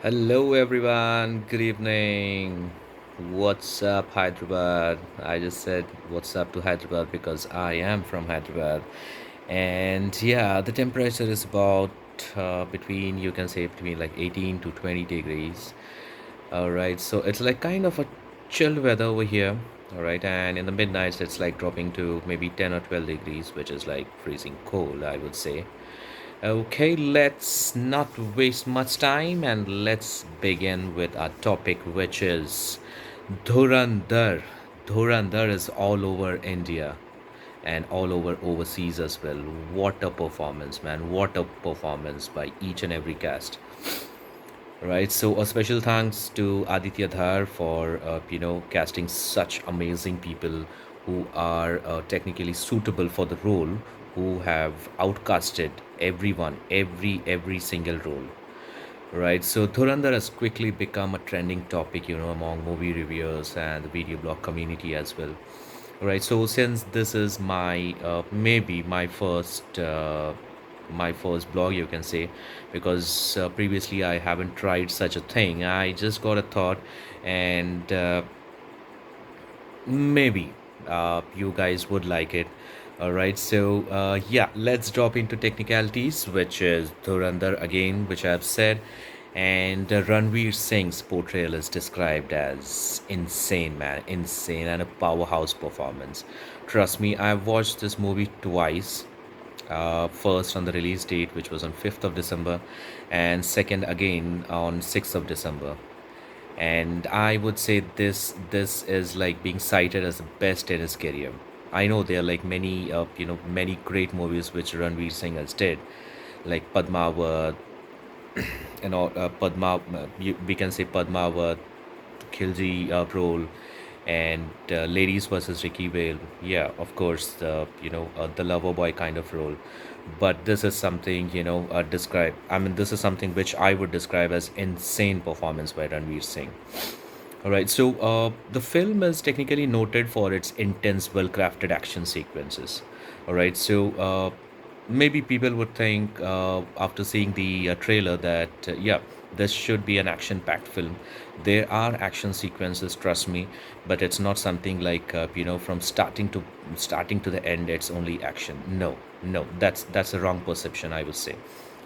Hello, everyone. Good evening. What's up, Hyderabad? I just said what's up to Hyderabad because I am from Hyderabad. And yeah, the temperature is about between, you can say, between like 18 to 20 degrees. All right, so it's like kind of a chill weather over here. All right, and in the midnights, it's like dropping to maybe 10 or 12 degrees, which is like freezing cold, I would say. Okay, let's not waste much time and let's begin with our topic, which is Dhurandhar. Dhurandhar is all over India and all over overseas as well. What a performance, man! What a performance by each and every cast. Right, so a special thanks to Aditya Dhar for casting such amazing people who are technically suitable for the role, who have outcasted everyone, every single role. Right, so Dhurandhar has quickly become a trending topic, among movie reviewers and the video blog community as well. Right, so since this is my maybe my first blog, you can say, because previously I haven't tried such a thing. I just got a thought, and maybe you guys would like it. All right, so yeah, let's drop into technicalities, which is Dhurandhar again, which I've said, and Ranveer Singh's portrayal is described as insane, man, insane, and a powerhouse performance. Trust me, I've watched this movie twice. First on the release date, which was on 5th of December, and second again on 6th of December. And I would say this is like being cited as the best in his career. I know there are like many many great movies which Ranveer Singh has did, like Padmavat, we can say Padmavat, Khilji role, and Ladies versus Ricky Vale. Yeah, of course, the lover boy kind of role. But this is something, describe. I mean, this is something which I would describe as insane performance by Ranveer Singh. All right, so the film is technically noted for its intense, well crafted action sequences. All right, so maybe people would think after seeing the trailer that, yeah, this should be an action packed film. There are action sequences, trust me, but it's not something like, from starting to the end, it's only action. No, no, that's a wrong perception, I would say.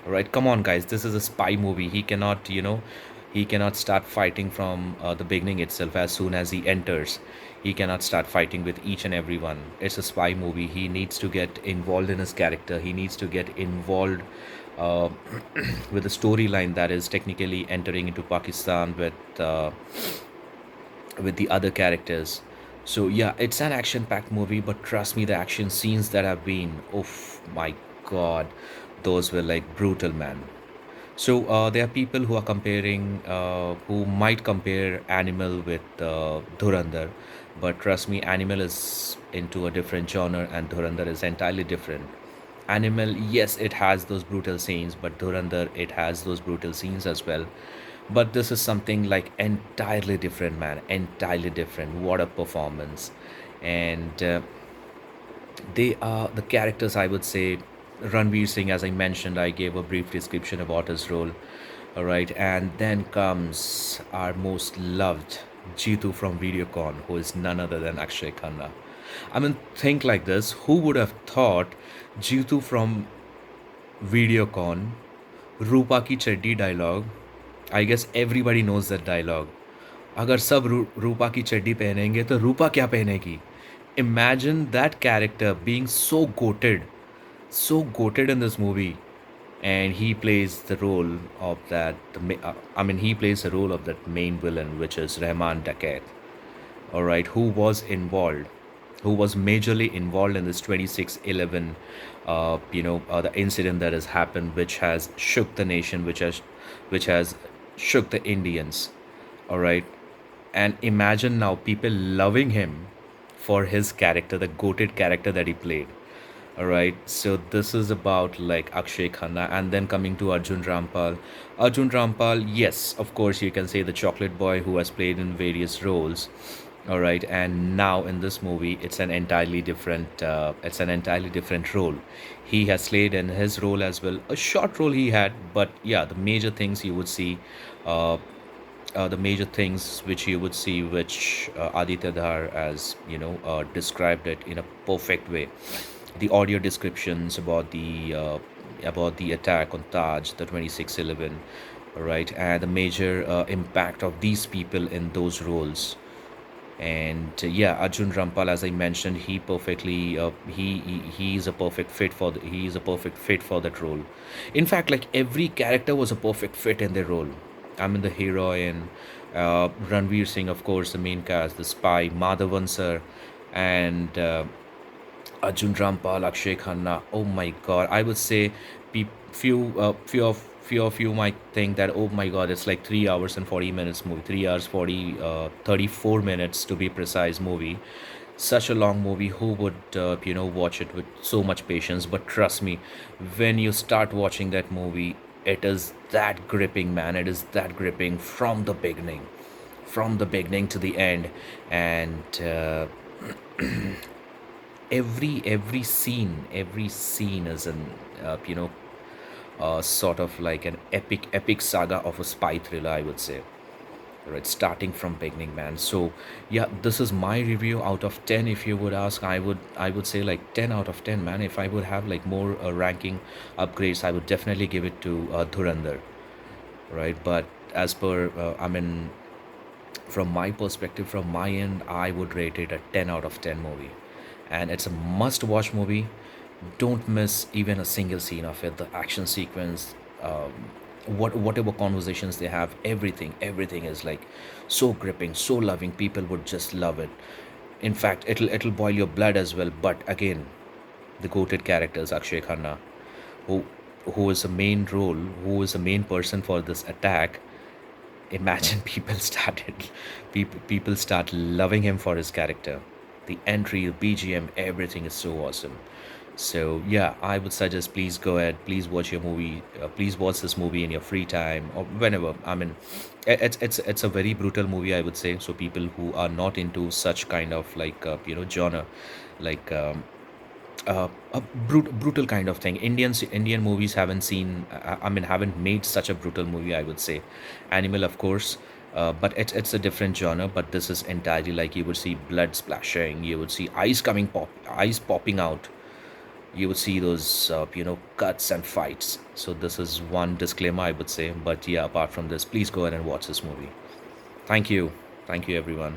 All right, come on, guys. This is a spy movie. He cannot start fighting from the beginning itself as soon as he enters. He cannot start fighting with each and every one. It's a spy movie. He needs to get involved in his character. He needs to get involved uh, with the storyline that is technically entering into Pakistan with the other characters. So yeah, it's an action-packed movie, but trust me, the action scenes that have been, oh my god, those were like brutal, man. So there are people who are comparing, who might compare Animal with Dhurandhar, but trust me, Animal is into a different genre and Dhurandhar is entirely different. Animal, yes, it has those brutal scenes, but Dhurandhar, it has those brutal scenes as well. But this is something like entirely different, man, entirely different. What a performance! And they are the characters, I would say. Ranveer Singh, as I mentioned, I gave a brief description about his role. All right, and then comes our most loved Jitu from Videocon, who is none other than Akshay Khanna. I mean, think like this: who would have thought Jitu from Videocon, Rupa की चड्डी dialogue? I guess everybody knows that dialogue. अगर सब रूपा की चड्डी पहनेंगे तो रूपा क्या पहनेगी? Imagine that character being so goated in this movie, and he plays the role of he plays the role of that main villain, which is Rahman Dakat. All right, who was involved, who was majorly involved in this 26/11, the incident that has happened, which has shook the nation, which has shook the Indians. All right, and imagine now people loving him for his character, the goated character that he played. All right, so this is about like Akshay Khanna, and then coming to Arjun Rampal. Arjun Rampal, yes, of course, you can say the chocolate boy who has played in various roles. All right, and now in this movie, it's an entirely different role. He has slayed in his role as well. A short role he had, but yeah, the major things you would see, uh, the major things which you would see, which Aditya Dhar has described it in a perfect way. The audio descriptions about the attack on Taj, the 2611, right, and the major impact of these people in those roles. And yeah, Arjun Rampal, as I mentioned, he perfectly he is a perfect fit for he is a perfect fit for that role. In fact, like every character was a perfect fit in their role. I mean, the heroine, Ranveer Singh, of course, the main cast, the spy, Madhavan sir, and Arjun Rampal, Akshay Khanna. Oh my God! I would say, few of you might think that, oh my God, it's like 3 hours and 40 minutes movie, 3 hours 34 minutes to be precise movie. Such a long movie. Who would watch it with so much patience? But trust me, when you start watching that movie, it is that gripping, man. It is that gripping from the beginning to the end, and every scene is an sort of like an epic saga of a spy thriller, I would say. Right, starting from beginning, man. So yeah, this is my review out of 10. If you would ask, I would say like 10 out of 10, man. If I would have like more ranking upgrades, I would definitely give it to Dhurandhar, right? But as per I mean, from my perspective, from my end, I would rate it a 10 out of 10 movie. And it's a must watch movie. Don't miss even a single scene of it. The action sequence, whatever conversations they have, everything is like so gripping, so loving. People would just love it. In fact, it'll boil your blood as well. But again, the goated characters, Akshay Khanna, who who is the main role, who is the main person for this attack. Imagine people start loving him for his character. The entry, the BGM, everything is so awesome. So yeah, I would suggest, please go ahead, please watch your movie, please watch this movie in your free time or whenever. I mean, it's a very brutal movie, I would say. So people who are not into such kind of like genre, like a brutal kind of thing. Indian movies haven't seen. I mean, haven't made such a brutal movie, I would say. Animal, of course, but it's a different genre. But this is entirely like you would see blood splashing. You would see eyes popping out. You would see those cuts and fights. So this is one disclaimer, I would say. But yeah, apart from this, please go ahead and watch this movie. Thank you, everyone.